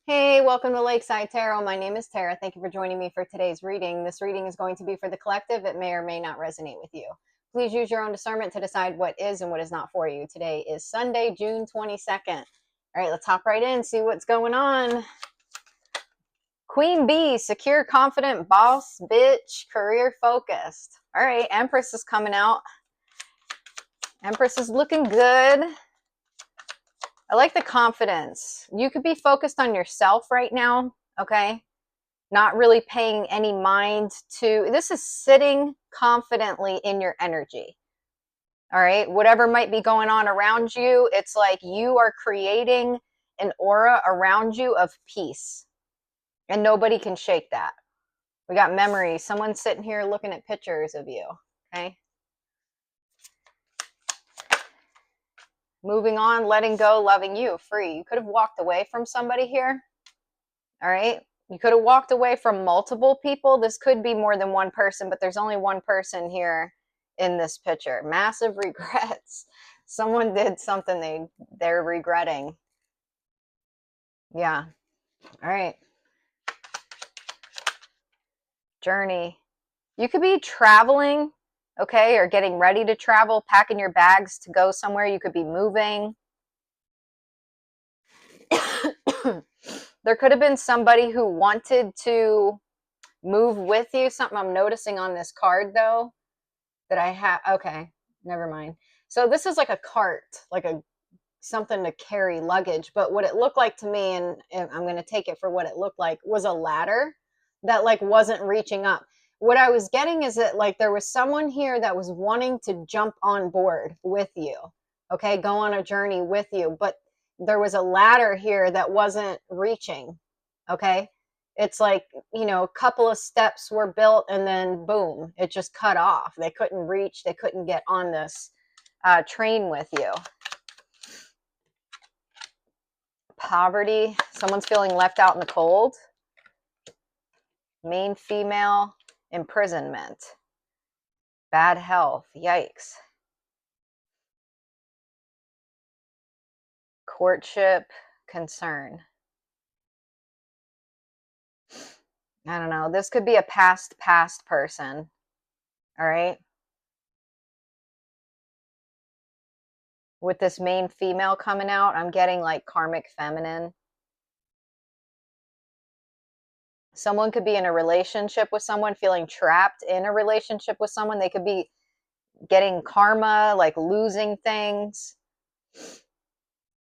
Hey, welcome to Lakeside Tarot. My name is Tara. Thank you for joining me for today's reading. This reading is going to be for the collective. It may or may not resonate with you. Please use your own discernment to decide what is and what is not for you. Today is Sunday, June 22nd. All right, let's hop right in, see what's going on. Queen Bee, secure, confident, boss, bitch, career focused. All right, Empress is coming out. Empress is looking good. I like the confidence. You could be focused on yourself right now, okay? Not really paying any mind to, this is sitting confidently in your energy. All right, whatever might be going on around you, it's like you are creating an aura around you of peace, and nobody can shake that. We got memories. Someone's sitting here looking at pictures of you, okay? Moving on, letting go, loving you, free. You could have walked away from somebody here, all right? You could have walked away from multiple people. This could be more than one person, but there's only one person here in this picture. Massive regrets. Someone did something they're regretting. Yeah. All right. Journey. You could be traveling, okay, or getting ready to travel, packing your bags to go somewhere. You could be moving. There could have been somebody who wanted to move with you. Something I'm noticing on this card, though, that I have. Okay, never mind. So this is like a cart, like a something to carry luggage. But what it looked like to me, and I'm going to take it for what it looked like, was a ladder that like wasn't reaching up. What I was getting is that like there was someone here that was wanting to jump on board with you, okay, go on a journey with you, but there was a ladder here that wasn't reaching, okay? It's like, you know, a couple of steps were built and then boom, it just cut off. They couldn't reach, they couldn't get on this train with you. Poverty, someone's feeling left out in the cold. Main female, imprisonment. Bad health, yikes. Courtship, concern. I don't know. This could be a past person. All right. With this main female coming out, I'm getting like karmic feminine. Someone could be in a relationship with someone, feeling trapped in a relationship with someone. They could be getting karma, like losing things.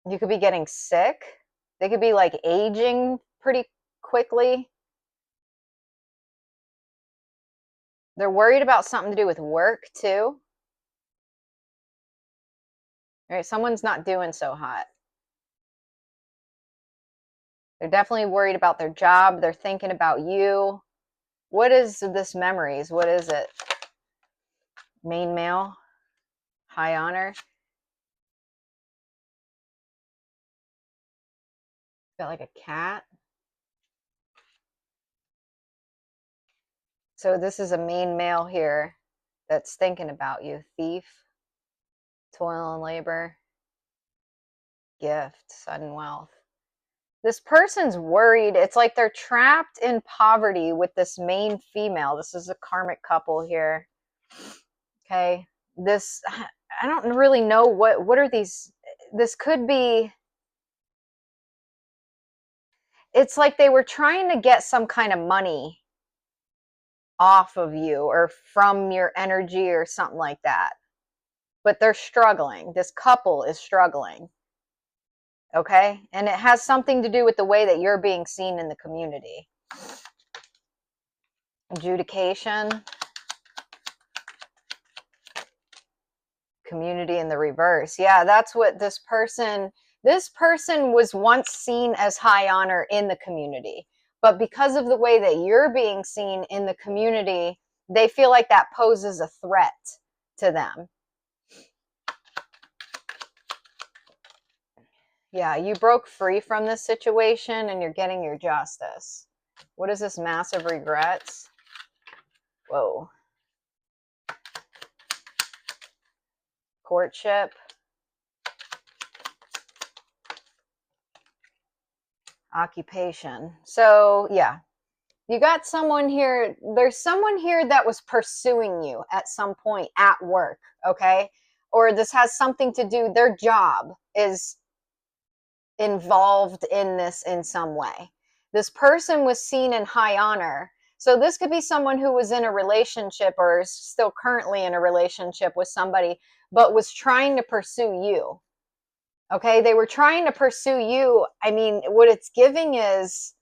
You could be getting sick. They could be like aging pretty quickly. They're worried about something to do with work too. All right, someone's not doing so hot. They're definitely worried about their job. They're thinking about you. What is this memories? What is it? Main male, high honor. Got like a cat. So this is a main male here that's thinking about you. Thief, toil and labor, gift, sudden wealth. This person's worried. It's like they're trapped in poverty with this main female. This is a karmic couple here. Okay. This, I don't really know what are these. This could be, it's like they were trying to get some kind of money off of you or from your energy or something like that. But they're struggling. This couple is struggling. Okay? And it has something to do with the way that you're being seen in the community. Adjudication. Community in the reverse. Yeah, that's what this person was once seen as high honor in the community. But because of the way that you're being seen in the community, they feel like that poses a threat to them. Yeah, you broke free from this situation and you're getting your justice. What is this? Massive regrets? Whoa. Courtship. Occupation. So yeah, you got someone here. There's someone here that was pursuing you at some point at work, okay? Or this has something to do, their job is involved in this in some way. This person was seen in high honor. So this could be someone who was in a relationship or is still currently in a relationship with somebody, but was trying to pursue you. Okay, they were trying to pursue you. I mean, what it's giving is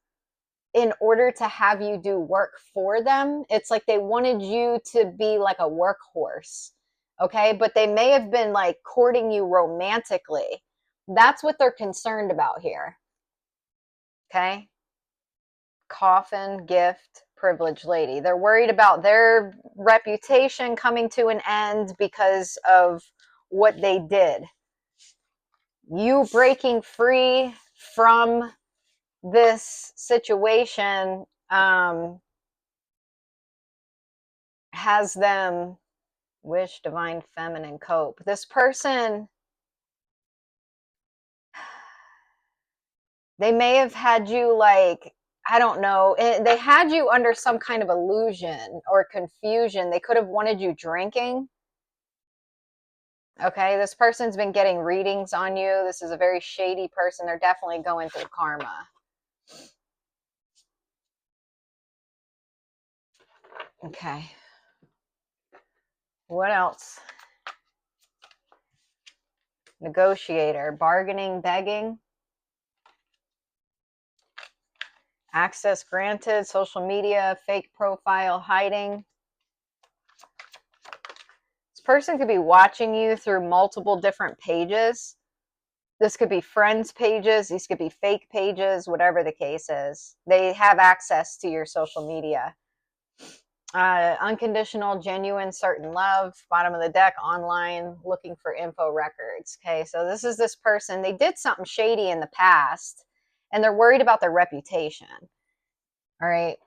in order to have you do work for them, it's like they wanted you to be like a workhorse. Okay, but they may have been like courting you romantically. That's what they're concerned about here. Okay, coffin, gift, privileged lady. They're worried about their reputation coming to an end because of what they did. You breaking free from this situation has them wish divine feminine cope. This person, they may have had you like, I don't know, they had you under some kind of illusion or confusion. They could have wanted you drinking. Okay, this person's been getting readings on you. This is a very shady person. They're definitely going through karma. Okay. What else? Negotiator, bargaining, begging. Access granted, social media, fake profile, hiding. This person could be watching you through multiple different pages. This could be friends pages. These could be fake pages, whatever the case is. They have access to your social media. Unconditional, genuine, certain love. Bottom of the deck, online, looking for info records. Okay, so this is this person. They did something shady in the past, and they're worried about their reputation. All right.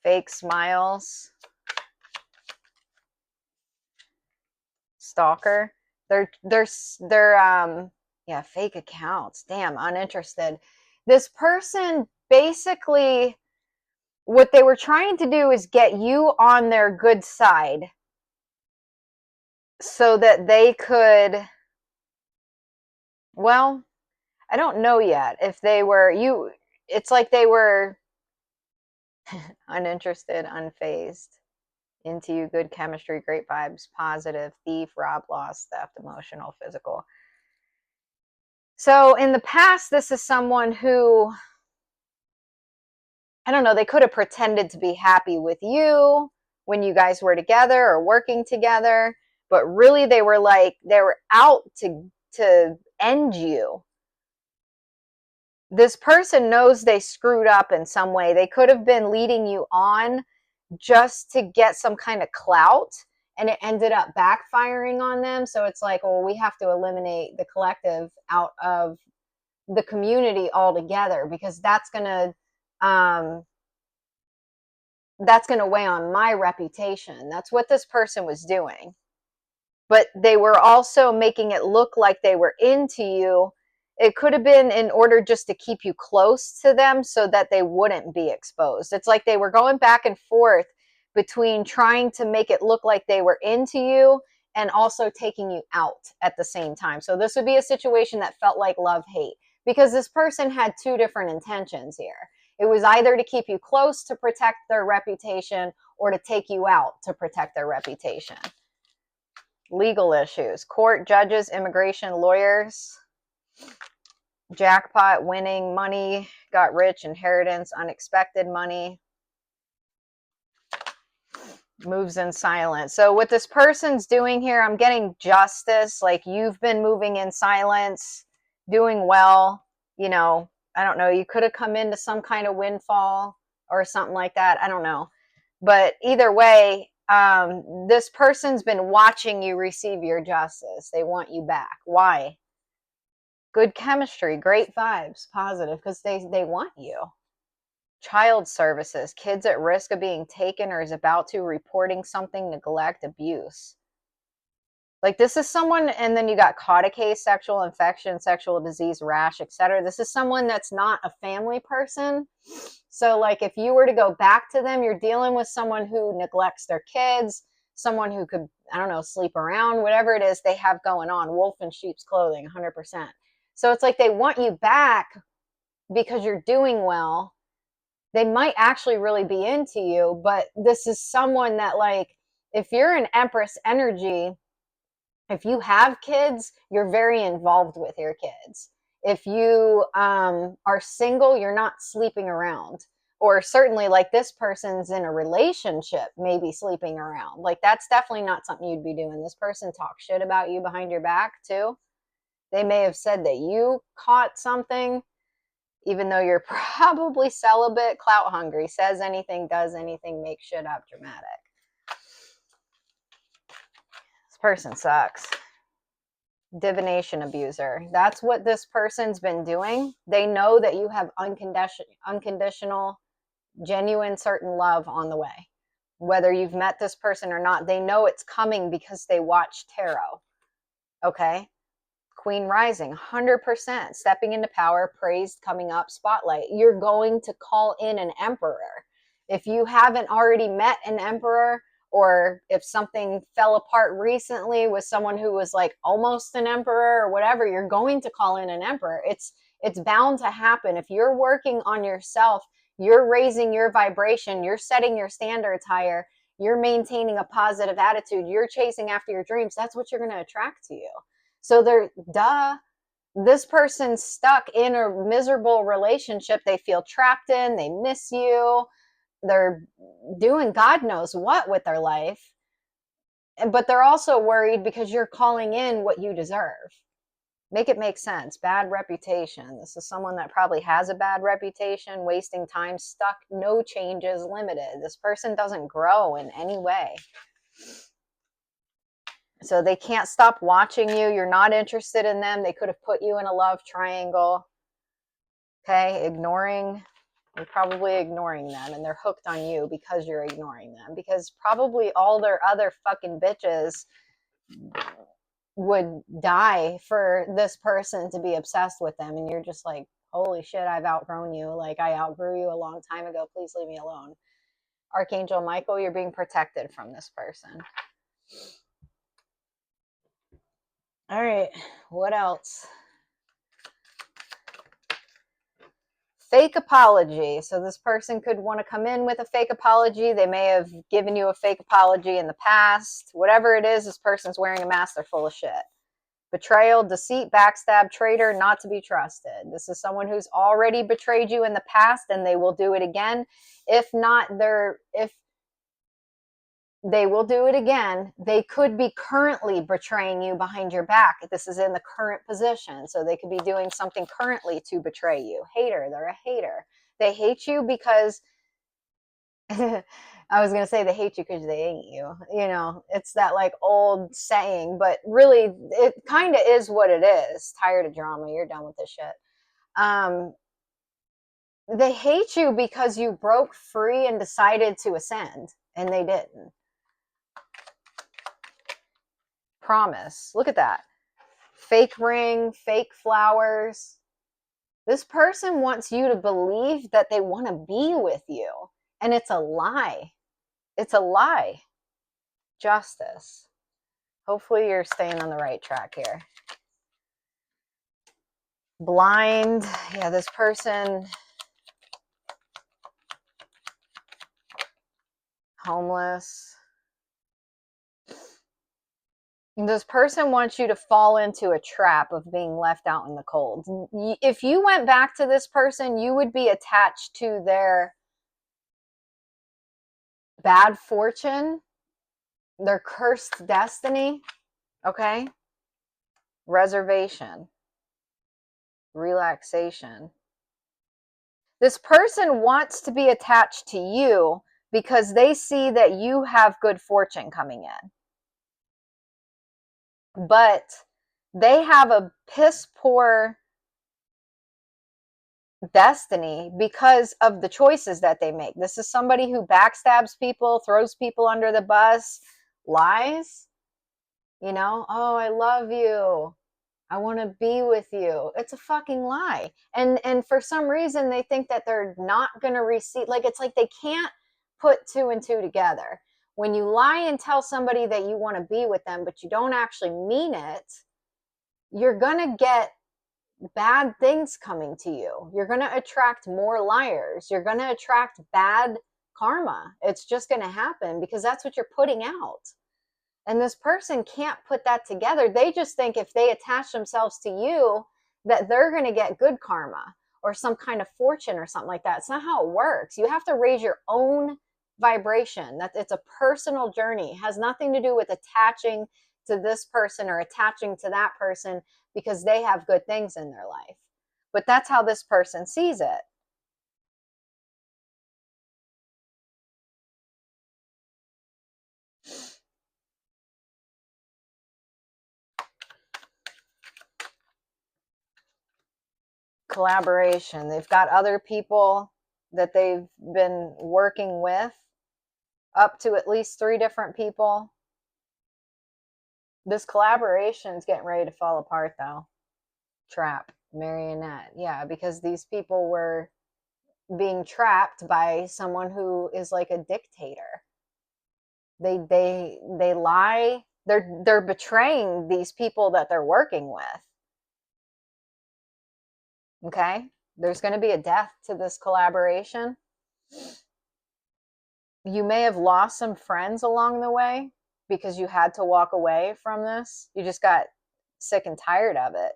Fake smiles. Stalker. They're yeah, fake accounts. Damn, uninterested. This person basically, what they were trying to do is get you on their good side so that they could, well, I don't know yet if they were you. It's like they were uninterested, unfazed, into you, good chemistry, great vibes, positive, thief, rob, loss, theft, emotional, physical. So in the past, this is someone who, I don't know, they could have pretended to be happy with you when you guys were together or working together, but really they were out to end you. This person knows they screwed up in some way. They could have been leading you on just to get some kind of clout, and it ended up backfiring on them. So it's like, well, we have to eliminate the collective out of the community altogether, because that's going to weigh on my reputation. That's what this person was doing. But they were also making it look like they were into you. It could have been in order just to keep you close to them so that they wouldn't be exposed. It's like they were going back and forth between trying to make it look like they were into you and also taking you out at the same time. So this would be a situation that felt like love-hate, because this person had two different intentions here. It was either to keep you close to protect their reputation or to take you out to protect their reputation. Legal issues, court, judges, immigration, lawyers. Jackpot, winning, money, got rich, inheritance, unexpected money. Moves in silence. So what this person's doing here, I'm getting justice. Like, you've been moving in silence, doing well. You know, I don't know. You could have come into some kind of windfall or something like that. I don't know. But either way, this person's been watching you receive your justice. They want you back. Why? Good chemistry, great vibes, positive, because they want you. Child services, kids at risk of being taken or is about to, reporting something, neglect, abuse. Like this is someone, and then you got caught a case, sexual infection, sexual disease, rash, etc. This is someone that's not a family person. So like if you were to go back to them, you're dealing with someone who neglects their kids, someone who could, I don't know, sleep around, whatever it is they have going on, wolf in sheep's clothing, 100%. So it's like they want you back because you're doing well. They might actually really be into you, but this is someone that like, if you're an Empress energy, if you have kids, you're very involved with your kids. If you are single, you're not sleeping around. Or certainly, like this person's in a relationship, maybe sleeping around. Like that's definitely not something you'd be doing. This person talks shit about you behind your back too. They may have said that you caught something, even though you're probably celibate, clout hungry, says anything, does anything, makes shit up, dramatic. This person sucks. Divination abuser. That's what this person's been doing. They know that you have unconditional, genuine, certain love on the way. Whether you've met this person or not, they know it's coming because they watch tarot. Okay? Queen rising, 100%. Stepping into power, praised, coming up, spotlight. You're going to call in an emperor. If you haven't already met an emperor, or if something fell apart recently with someone who was like almost an emperor or whatever, you're going to call in an emperor. It's bound to happen. If you're working on yourself, you're raising your vibration, you're setting your standards higher, you're maintaining a positive attitude, you're chasing after your dreams, that's what you're going to attract to you. So this person's stuck in a miserable relationship they feel trapped in, they miss you, they're doing God knows what with their life, but they're also worried because you're calling in what you deserve. Make it make sense. Bad reputation. This is someone that probably has a bad reputation, wasting time, stuck, no changes, limited. This person doesn't grow in any way. So they can't stop watching you. You're not interested in them. They could have put you in a love triangle. Okay, you're probably ignoring them, and they're hooked on you because you're ignoring them, because probably all their other fucking bitches would die for this person to be obsessed with them, and you're just like, holy shit, I've outgrown you. Like, I outgrew you a long time ago. Please leave me alone. Archangel Michael, you're being protected from this person. All right, what else? Fake apology. So this person could want to come in with a fake apology. They may have given you a fake apology in the past. Whatever it is, this person's wearing a mask. They're full of shit. Betrayal, deceit, backstab, traitor, not to be trusted. This is someone who's already betrayed you in the past, and they will do it again. If they will do it again, they could be currently betraying you behind your back. This is in the current position. So they could be doing something currently to betray you. Hater, they're a hater. They hate you because I was going to say they hate you because they ain't you. You know, it's that like old saying, but really it kind of is what it is. Tired of drama. You're done with this shit. They hate you because you broke free and decided to ascend, and they didn't. Promise. Look at that. Fake ring, fake flowers. This person wants you to believe that they want to be with you, and it's a lie. It's a lie. Justice. Hopefully you're staying on the right track here. Blind. Yeah, this person. Homeless. This person wants you to fall into a trap of being left out in the cold. If you went back to this person, you would be attached to their bad fortune, their cursed destiny. Okay? Reservation. Relaxation. This person wants to be attached to you because they see that you have good fortune coming in. But they have a piss poor destiny because of the choices that they make. This is somebody who backstabs people, throws people under the bus, lies. You know, oh, I love you. I want to be with you. It's a fucking lie. And for some reason they think that they're not going to receive, like it's like they can't put two and two together. When you lie and tell somebody that you want to be with them but you don't actually mean it, you're going to get bad things coming to you. You're going to attract more liars. You're going to attract bad karma. It's just going to happen because that's what you're putting out. And this person can't put that together. They just think if they attach themselves to you, that they're going to get good karma or some kind of fortune or something like that. It's not how it works. You have to raise your own vibration. That it's a personal journey. It has nothing to do with attaching to this person or attaching to that person because they have good things in their life. But that's how this person sees it. Collaboration. They've got other people that they've been working with, up to at least 3 different people. This collaboration is getting ready to fall apart though. Trap, marionette. Yeah, because these people were being trapped by someone who is like a dictator. They lie. They're betraying these people that they're working with. Okay? There's going to be a death to this collaboration. You may have lost some friends along the way because you had to walk away from this. You just got sick and tired of it.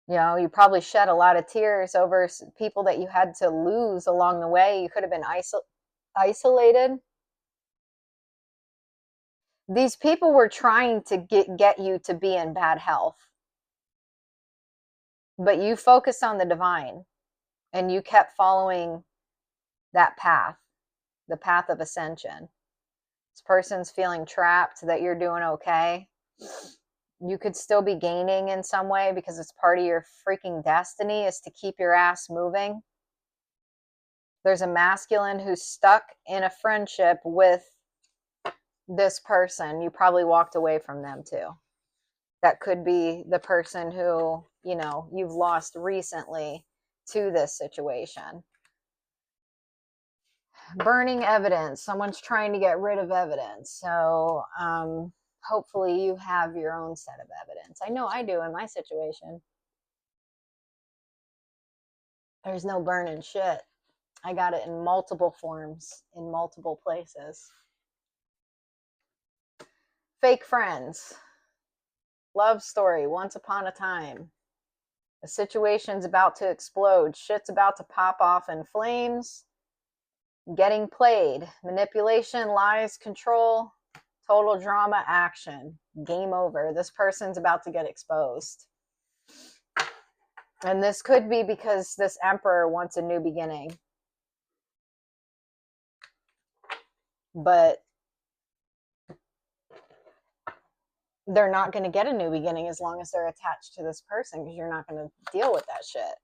You know, you probably shed a lot of tears over people that you had to lose along the way. You could have been isolated. These people were trying to get you to be in bad health. But you focused on the divine and you kept following that path, the path of ascension. This person's feeling trapped that you're doing okay. You could still be gaining in some way because it's part of your freaking destiny is to keep your ass moving. There's a masculine who's stuck in a friendship with this person. You probably walked away from them too. That could be the person who, you know, you've lost recently to this situation. Burning evidence. Someone's trying to get rid of evidence. So hopefully you have your own set of evidence. I know I do in my situation. There's no burning shit. I got it in multiple forms, in multiple places. Fake friends. Love story, once upon a time. The situation's about to explode. Shit's about to pop off in flames. Getting played. Manipulation, lies, control, total drama, action. Game over. This person's about to get exposed. And this could be because this emperor wants a new beginning. But they're not going to get a new beginning as long as they're attached to this person because you're not going to deal with that shit.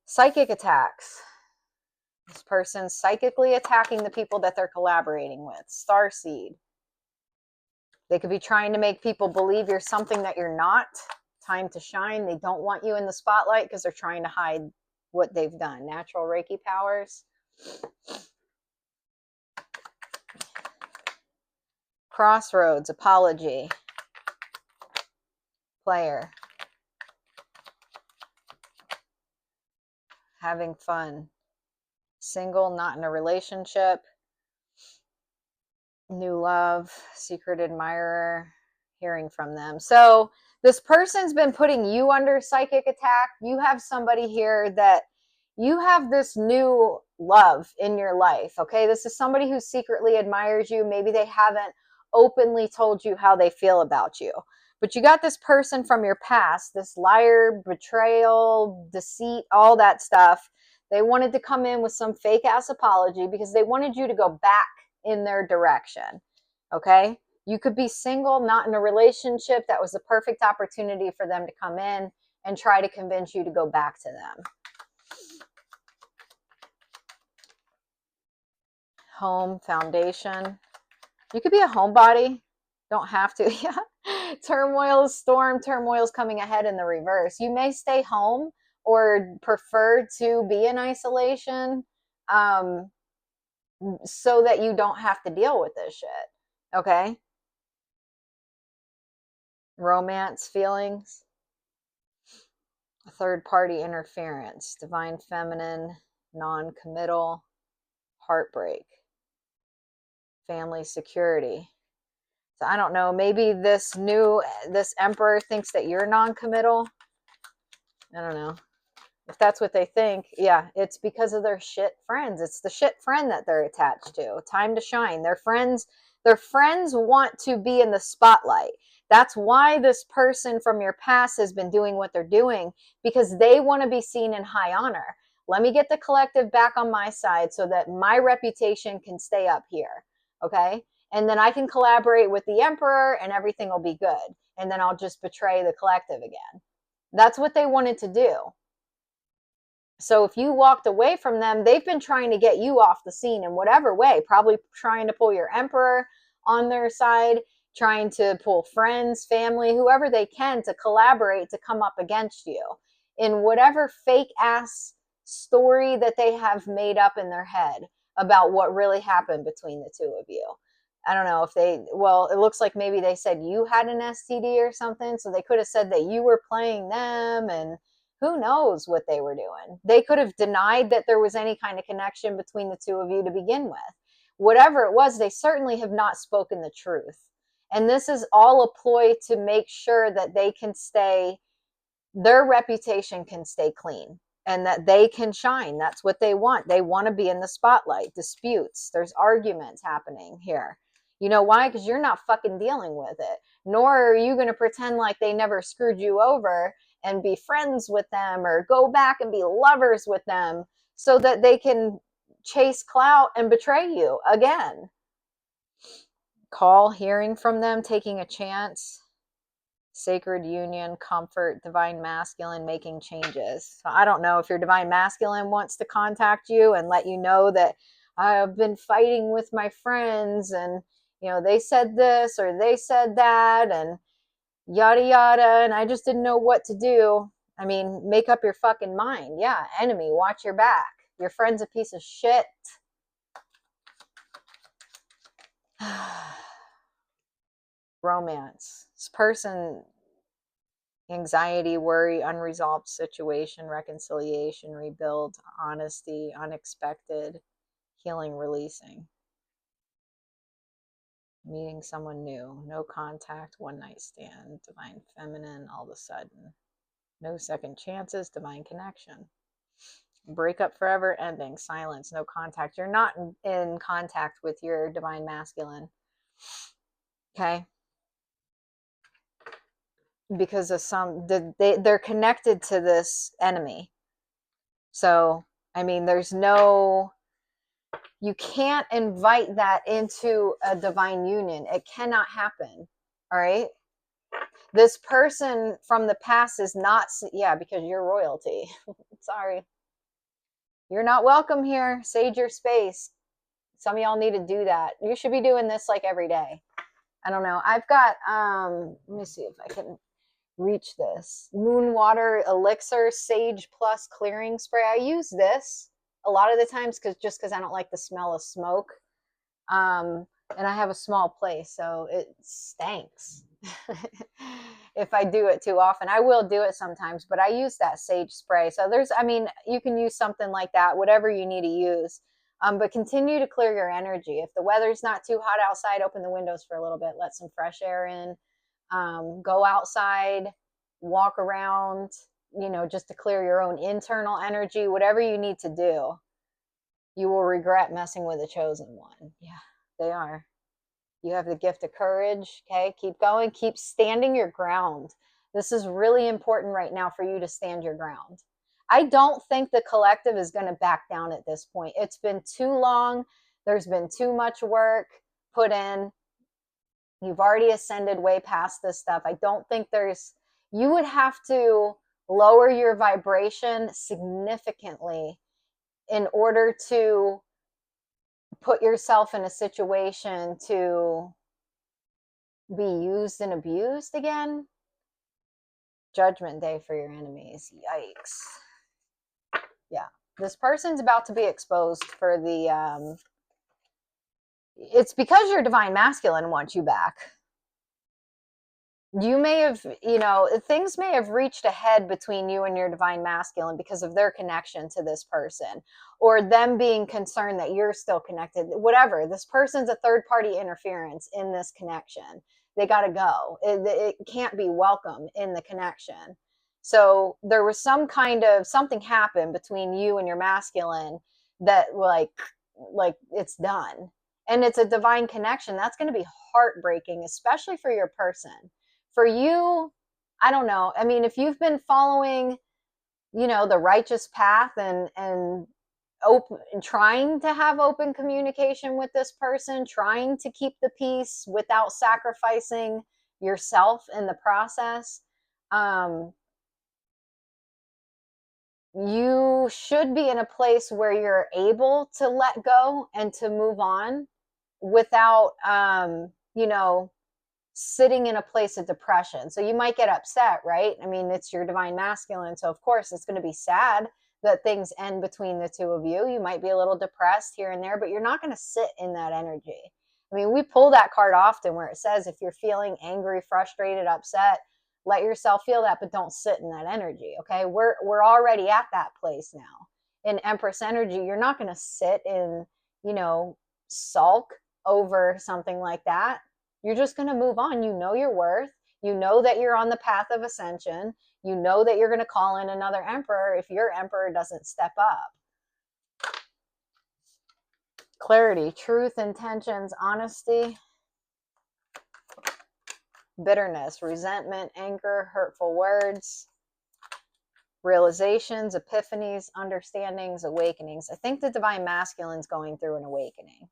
Psychic attacks. This person's psychically attacking the people that they're collaborating with. Starseed. They could be trying to make people believe you're something that you're not. Time to shine. They don't want you in the spotlight because they're trying to hide what they've done. Natural Reiki powers. Crossroads. Apology. Player. Having fun. Single, not in a relationship. New love. Secret admirer. Hearing from them. So this person's been putting you under psychic attack. You have somebody here that you have this new love in your life. Okay. This is somebody who secretly admires you. Maybe they haven't openly told you how they feel about you, but you got this person from your past, this liar, betrayal, deceit, all that stuff. They wanted to come in with some fake ass apology because they wanted you to go back in their direction. Okay. You could be single, not in a relationship. That was the perfect opportunity for them to come in and try to convince you to go back to them. Home, foundation. You could be a homebody. Don't have to. Yeah. Turmoil is coming ahead in the reverse. You may stay home or prefer to be in isolation, so that you don't have to deal with this shit. Okay? Romance feelings, third party interference, divine feminine, non committal, heartbreak, family security. So I don't know, maybe this emperor thinks that you're non committal. I don't know. If that's what they think, yeah, it's because of their shit friends. It's the shit friend that they're attached to. Time to shine. Their friends want to be in the spotlight. That's why this person from your past has been doing what they're doing, because they want to be seen in high honor. Let me get the collective back on my side so that my reputation can stay up here. Okay? And then I can collaborate with the emperor and everything will be good. And then I'll just betray the collective again. That's what they wanted to do. So if you walked away from them, they've been trying to get you off the scene in whatever way, probably trying to pull your emperor on their side, trying to pull friends, family, whoever they can to collaborate to come up against you in whatever fake ass story that they have made up in their head about what really happened between the two of you. I don't know if it looks like maybe they said you had an STD or something. So they could have said that you were playing them, and who knows what they were doing. They could have denied that there was any kind of connection between the two of you to begin with. Whatever it was, they certainly have not spoken the truth. And this is all a ploy to make sure that their reputation can stay clean and that they can shine. That's what they want. They want to be in the spotlight. Disputes, there's arguments happening here. You know why? Because you're not fucking dealing with it. Nor are you going to pretend like they never screwed you over and be friends with them or go back and be lovers with them so that they can chase clout and betray you again. Call, hearing from them, taking a chance, sacred union, comfort, divine masculine, making changes. So I don't know if your divine masculine wants to contact you and let you know that I've been fighting with my friends and, they said this or they said that and yada yada, and I just didn't know what to do. I mean, make up your fucking mind. Yeah, enemy, watch your back. Your friend's a piece of shit. Romance. This person, anxiety, worry, unresolved situation, reconciliation, rebuild, honesty, unexpected, healing, releasing. Meeting someone new, no contact, one night stand, divine feminine, all of a sudden. No second chances, divine connection. Breakup forever, ending, silence, no contact. You're not in contact with your divine masculine. Okay? Because of they're connected to this enemy. So, I mean, you can't invite that into a divine union. It cannot happen. All right? This person from the past is not, because you're royalty. Sorry. You're not welcome here. Sage your space. Some of y'all need to do that. You should be doing this like every day. I don't know. I've got, let me see if I can reach this. Moon Water Elixir Sage Plus Clearing Spray. I use this a lot of the times because I don't like the smell of smoke. And I have a small place, so it stinks. If I do it too often. I will do it sometimes, but I use that sage spray. So you can use something like that, whatever you need to use. But continue to clear your energy. If the weather's not too hot outside, open the windows for a little bit, let some fresh air in. Go outside, walk around, just to clear your own internal energy, whatever you need to do. You will regret messing with the chosen one. Yeah, they are. You have the gift of courage. Okay, keep going. Keep standing your ground. This is really important right now for you to stand your ground. I don't think the collective is going to back down at this point. It's been too long. There's been too much work put in. You've already ascended way past this stuff. I don't think you would have to lower your vibration significantly in order to put yourself in a situation to be used and abused again. Judgment day for your enemies. Yikes. Yeah. This person's about to be exposed for the, it's because your divine masculine wants you back. You may have, things may have reached a head between you and your divine masculine because of their connection to this person, or them being concerned that you're still connected. Whatever. This person's a third party interference in this connection. They got to go. It can't be welcome in the connection. So there was some kind of something happened between you and your masculine that like it's done. And it's a divine connection. That's going to be heartbreaking, especially for your person. For you, I don't know. I mean, if you've been following, the righteous path and open, trying to have open communication with this person, trying to keep the peace without sacrificing yourself in the process, you should be in a place where you're able to let go and to move on without, sitting in a place of depression. So you might get upset, right? I mean, it's your divine masculine. So of course it's going to be sad that things end between the two of you. You might be a little depressed here and there, but you're not going to sit in that energy. I mean, we pull that card often where it says, if you're feeling angry, frustrated, upset, let yourself feel that, but don't sit in that energy. Okay. We're already at that place now. In Empress energy, you're not going to sit in, sulk over something like that. You're just going to move on. You know your worth. You know that you're on the path of ascension. You know that you're going to call in another emperor if your emperor doesn't step up. Clarity, truth, intentions, honesty, bitterness, resentment, anger, hurtful words, realizations, epiphanies, understandings, awakenings. I think the divine masculine's going through an awakening.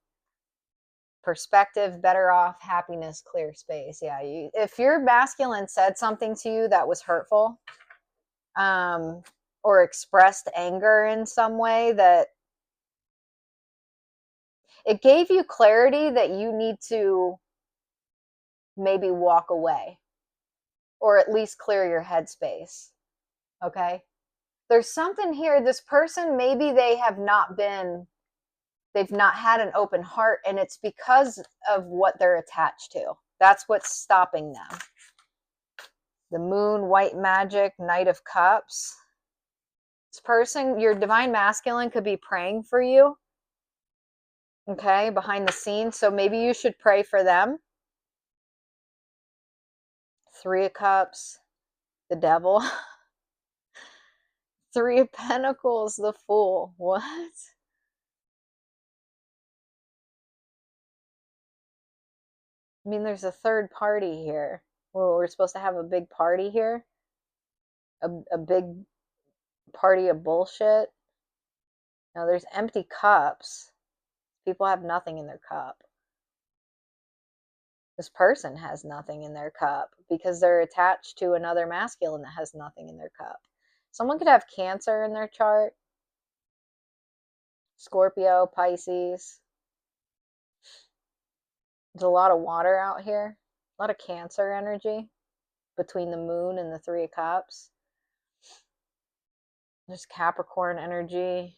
Perspective, better off, happiness, clear space. Yeah, if your masculine said something to you that was hurtful, or expressed anger in some way, that it gave you clarity that you need to maybe walk away, or at least clear your headspace. Okay, there's something here. This person, maybe they've not had an open heart, and it's because of what they're attached to. That's what's stopping them. The moon, white magic, Knight of Cups. This person, your divine masculine, could be praying for you, okay, behind the scenes. So maybe you should pray for them. Three of Cups, the Devil. Three of Pentacles, the Fool. What? I mean, there's a third party here. Well, we're supposed to have a big party here. A big party of bullshit. Now there's empty cups. People have nothing in their cup. This person has nothing in their cup because they're attached to another masculine that has nothing in their cup. Someone could have Cancer in their chart. Scorpio, Pisces. There's a lot of water out here. A lot of Cancer energy between the moon and the Three of Cups. There's Capricorn energy.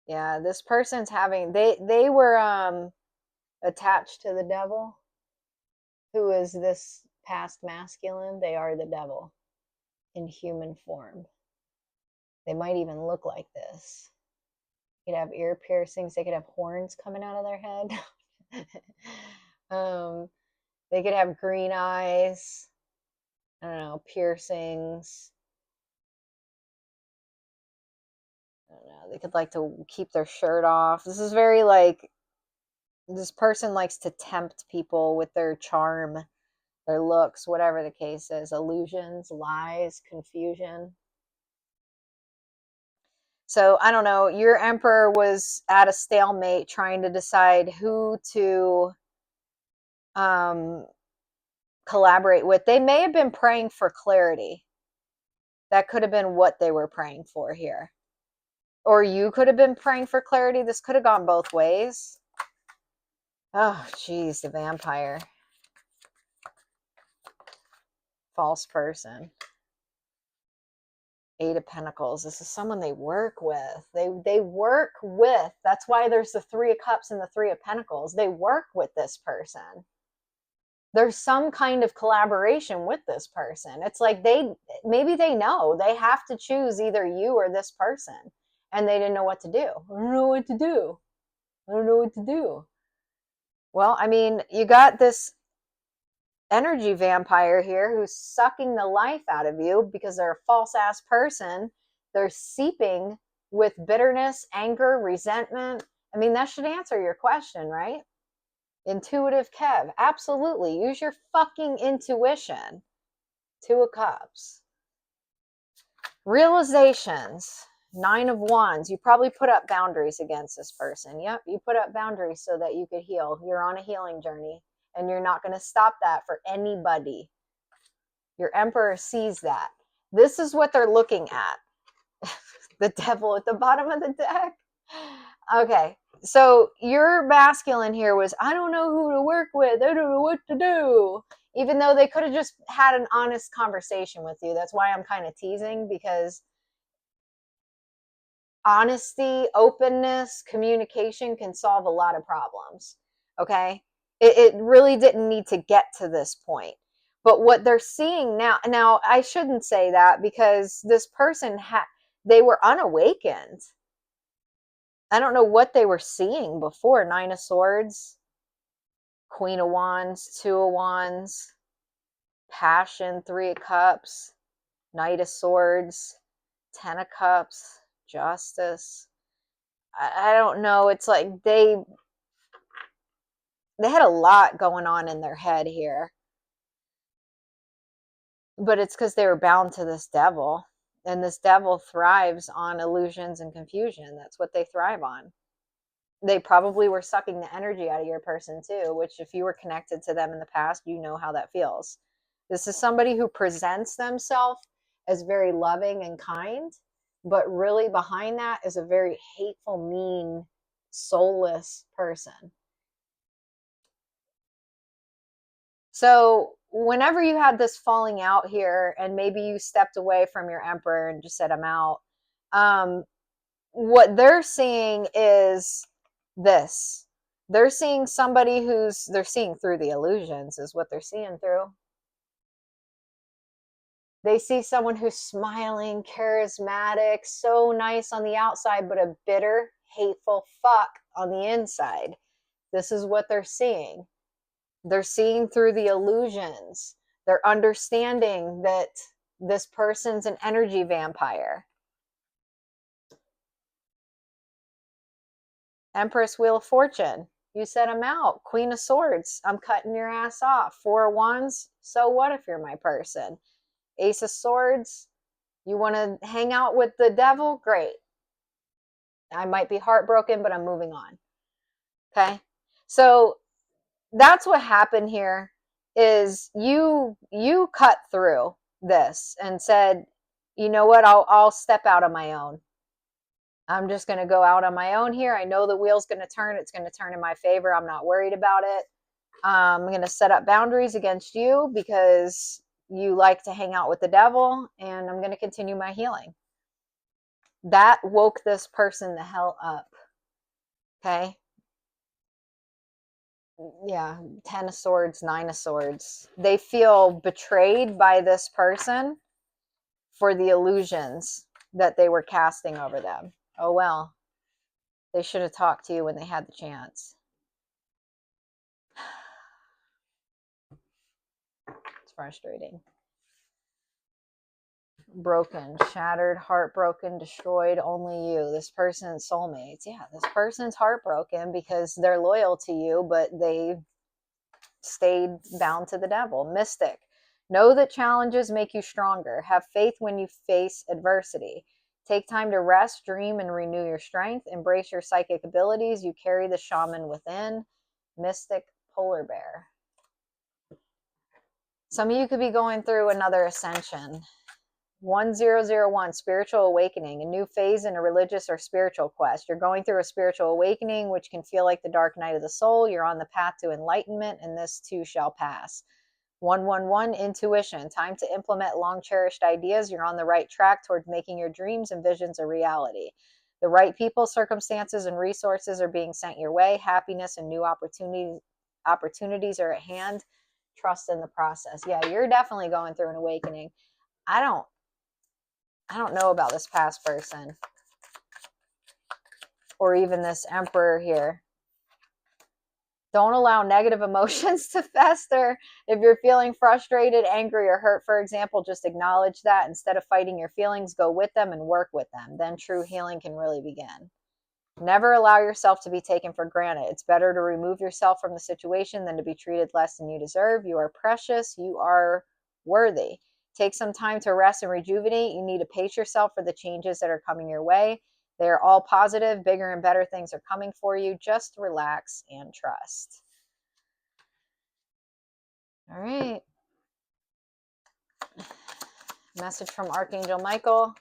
Yeah, this person's having, they were attached to the Devil, who is this past masculine. They are the Devil in human form. They might even look like this. They could have ear piercings. They could have horns coming out of their head. They could have green eyes. I don't know, piercings. I don't know. They could like to keep their shirt off. This is very like, this person likes to tempt people with their charm, their looks, whatever the case is. Illusions, lies, confusion. So I don't know, your emperor was at a stalemate trying to decide who to collaborate with. They may have been praying for clarity. That could have been what they were praying for here. Or you could have been praying for clarity. This could have gone both ways. Oh, geez, the vampire. False person. 8 of Pentacles. This is someone they work with. They work with. That's why there's the 3 of Cups and the 3 of Pentacles. They work with this person. There's some kind of collaboration with this person. It's like maybe they know they have to choose either you or this person, and they didn't know what to do. I don't know what to do. I don't know what to do. Well, I mean, you got this energy vampire here who's sucking the life out of you because they're a false ass person. They're seeping with bitterness, anger, resentment. I mean, that should answer your question, right? Intuitive Kev. Absolutely. Use your fucking intuition. 2 of Cups. Realizations. 9 of Wands. You probably put up boundaries against this person. Yep, you put up boundaries so that you could heal. You're on a healing journey, and you're not going to stop that for anybody. Your Emperor sees that. This is what they're looking at. The Devil at the bottom of the deck. Okay, so your masculine here was, I don't know who to work with. I don't know what to do. Even though they could have just had an honest conversation with you. That's why I'm kind of teasing, because honesty, openness, communication can solve a lot of problems. Okay? It really didn't need to get to this point. But what they're seeing now I shouldn't say that, because this person they were unawakened. I don't know what they were seeing before. 9 of Swords, Queen of Wands, 2 of Wands, Passion, 3 of Cups, Knight of Swords, 10 of Cups, Justice. I don't know. It's like they had a lot going on in their head here. But it's because they were bound to this devil. And this devil thrives on illusions and confusion. That's what they thrive on. They probably were sucking the energy out of your person too, which if you were connected to them in the past, you know how that feels. This is somebody who presents themselves as very loving and kind, but really behind that is a very hateful, mean, soulless person. So whenever you had this falling out here, and maybe you stepped away from your Emperor and just said, I'm out, what they're seeing is this. They're seeing somebody they're seeing through the illusions is what they're seeing through. They see someone who's smiling, charismatic, so nice on the outside, but a bitter, hateful fuck on the inside. This is what they're seeing. They're seeing through the illusions. They're understanding that this person's an energy vampire. Empress, Wheel of Fortune. You said I'm out. Queen of Swords. I'm cutting your ass off. 4 of Wands. So what if you're my person? Ace of Swords. You want to hang out with the devil? Great. I might be heartbroken, but I'm moving on. Okay? So that's what happened here is you cut through this and said, you know what, I'll step out on my own. I'm just going to go out on my own here. I know the wheel's going to turn. It's going to turn in my favor. I'm not worried about it. I'm going to set up boundaries against you because you like to hang out with the devil, and I'm going to continue my healing. That woke this person the hell up. Okay? Yeah, 10 of Swords, 9 of Swords. They feel betrayed by this person for the illusions that they were casting over them. Oh well, they should have talked to you when they had the chance. It's frustrating. Broken, shattered, heartbroken, destroyed, only you. This person's soulmates. Yeah, this person's heartbroken because they're loyal to you, but they stayed bound to the devil. Mystic. Know that challenges make you stronger. Have faith when you face adversity. Take time to rest, dream, and renew your strength. Embrace your psychic abilities. You carry the shaman within. Mystic, polar bear. Some of you could be going through another ascension. 1001, spiritual awakening, a new phase in a religious or spiritual quest. You're going through a spiritual awakening, which can feel like the dark night of the soul. You're on the path to enlightenment, and this too shall pass. 111, intuition, time to implement long cherished ideas. You're on the right track towards making your dreams and visions a reality. The right people, circumstances, and resources are being sent your way. Happiness and new opportunities are at hand. Trust in the process. Yeah, you're definitely going through an awakening. I don't know about this past person or even this emperor here. Don't allow negative emotions to fester. If you're feeling frustrated, angry, or hurt, for example, just acknowledge that. Instead of fighting your feelings, go with them and work with them. Then true healing can really begin. Never allow yourself to be taken for granted. It's better to remove yourself from the situation than to be treated less than you deserve. You are precious. You are worthy. Take some time to rest and rejuvenate. You need to pace yourself for the changes that are coming your way. They are all positive. Bigger and better things are coming for you. Just relax and trust. All right. Message from Archangel Michael.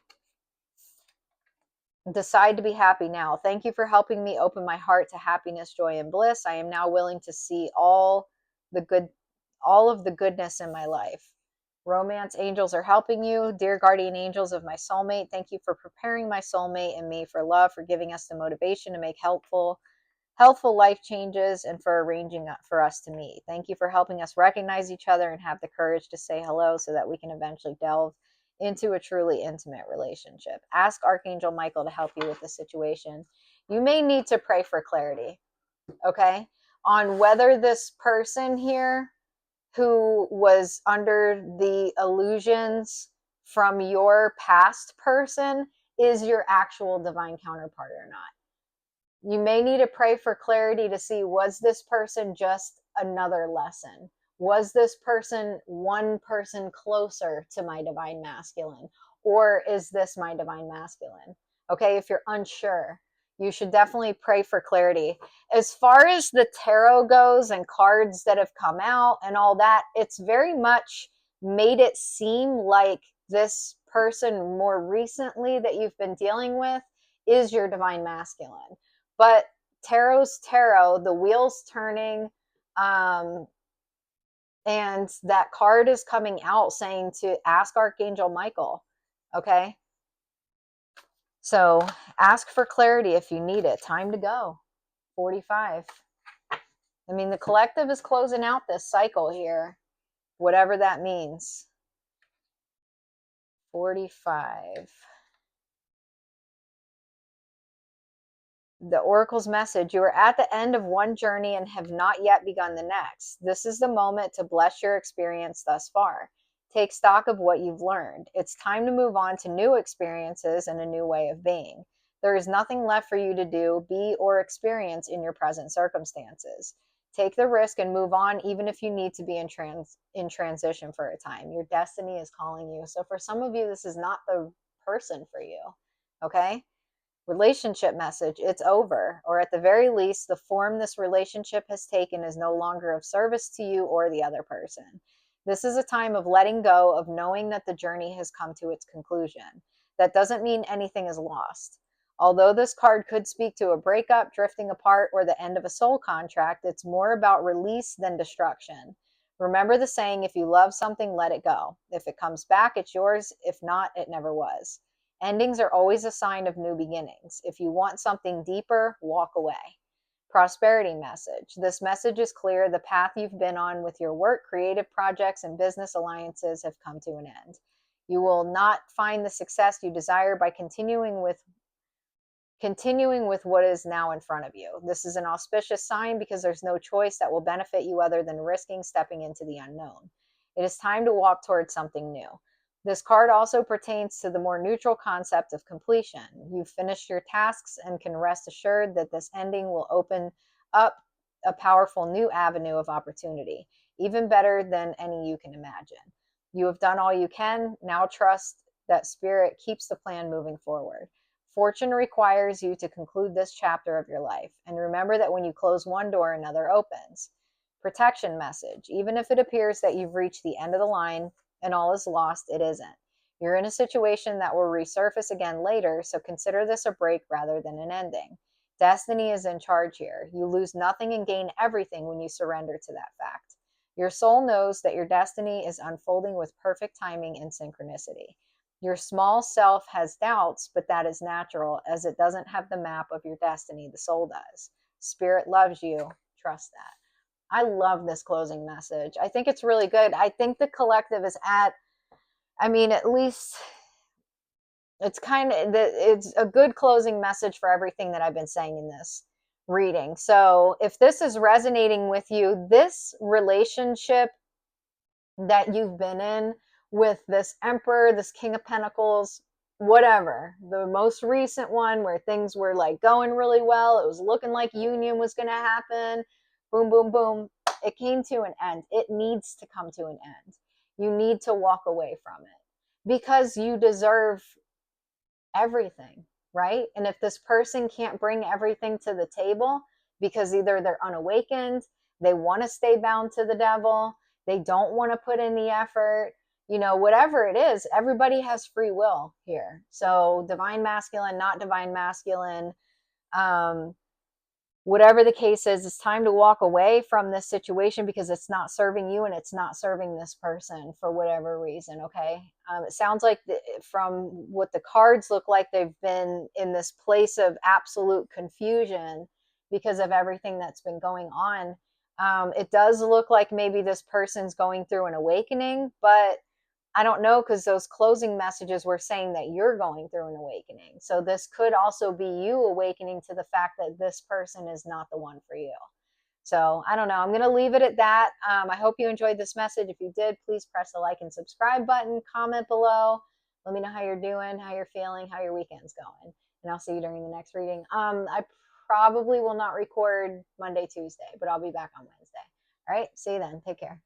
Decide to be happy now. Thank you for helping me open my heart to happiness, joy, and bliss. I am now willing to see all of the goodness in my life. Romance angels are helping you. Dear guardian angels of my soulmate, thank you for preparing my soulmate and me for love, for giving us the motivation to make helpful life changes, and for arranging for us to meet. Thank you for helping us recognize each other and have the courage to say hello so that we can eventually delve into a truly intimate relationship. Ask Archangel Michael to help you with the situation. You may need to pray for clarity, okay, on whether this person here who was under the illusions from your past person is your actual divine counterpart or not. You may need to pray for clarity to see, was this person just another lesson? Was this person one person closer to my divine masculine? Or is this my divine masculine? Okay, if you're unsure, you should definitely pray for clarity. As far as the tarot goes and cards that have come out and all that, it's very much made it seem like this person more recently that you've been dealing with is your divine masculine. But tarot's tarot, the wheel's turning, and that card is coming out saying to ask Archangel Michael, okay? So ask for clarity if you need it. Time to go. 45. I mean, the collective is closing out this cycle here, whatever that means. 45. The Oracle's message: you are at the end of one journey and have not yet begun the next. This is the moment to bless your experience thus far. Take stock of what you've learned. It's time to move on to new experiences and a new way of being. There is nothing left for you to do, be, or experience in your present circumstances. Take the risk and move on, even if you need to be in transition for a time. Your destiny is calling you. So for some of you, this is not the person for you, okay? Relationship message: it's over, or at the very least, the form this relationship has taken is no longer of service to you or the other person. This is a time of letting go, of knowing that the journey has come to its conclusion. That doesn't mean anything is lost. Although this card could speak to a breakup, drifting apart, or the end of a soul contract, it's more about release than destruction. Remember the saying, if you love something, let it go. If it comes back, it's yours. If not, it never was. Endings are always a sign of new beginnings. If you want something deeper, walk away. Prosperity message: this message is clear. The path you've been on with your work, creative projects, and business alliances have come to an end. You will not find the success you desire by continuing with what is now in front of you. This is an auspicious sign because there's no choice that will benefit you other than risking stepping into the unknown. It is time to walk towards something new. This card also pertains to the more neutral concept of completion. You've finished your tasks and can rest assured that this ending will open up a powerful new avenue of opportunity, even better than any you can imagine. You have done all you can. Now trust that Spirit keeps the plan moving forward. Fortune requires you to conclude this chapter of your life. And remember that when you close one door, another opens. Protection message: even if it appears that you've reached the end of the line and all is lost, it isn't. You're in a situation that will resurface again later, so consider this a break rather than an ending. Destiny is in charge here. You lose nothing and gain everything when you surrender to that fact. Your soul knows that your destiny is unfolding with perfect timing and synchronicity. Your small self has doubts, but that is natural as it doesn't have the map of your destiny. The soul does. Spirit loves you. Trust that. I love this closing message. I think it's really good. I think the collective is at, I mean, at least it's it's a good closing message for everything that I've been saying in this reading. So if this is resonating with you, this relationship that you've been in with this Emperor, this King of Pentacles, whatever, the most recent one where things were like going really well, it was looking like union was going to happen, boom, boom, boom, it came to an end. It needs to come to an end. You need to walk away from it because you deserve everything, right? And if this person can't bring everything to the table because either they're unawakened, they want to stay bound to the devil, they don't want to put in the effort, you know, whatever it is, everybody has free will here. So divine masculine, not divine masculine, whatever the case is, it's time to walk away from this situation because it's not serving you and it's not serving this person for whatever reason. Okay. It sounds like from what the cards look like, they've been in this place of absolute confusion because of everything that's been going on. It does look like maybe this person's going through an awakening, but I don't know, because those closing messages were saying that you're going through an awakening. So this could also be you awakening to the fact that this person is not the one for you. So I don't know. I'm going to leave it at that. I hope you enjoyed this message. If you did, please press the like and subscribe button. Comment below. Let me know how you're doing, how you're feeling, how your weekend's going. And I'll see you during the next reading. I probably will not record Monday, Tuesday, but I'll be back on Wednesday. All right. See you then. Take care.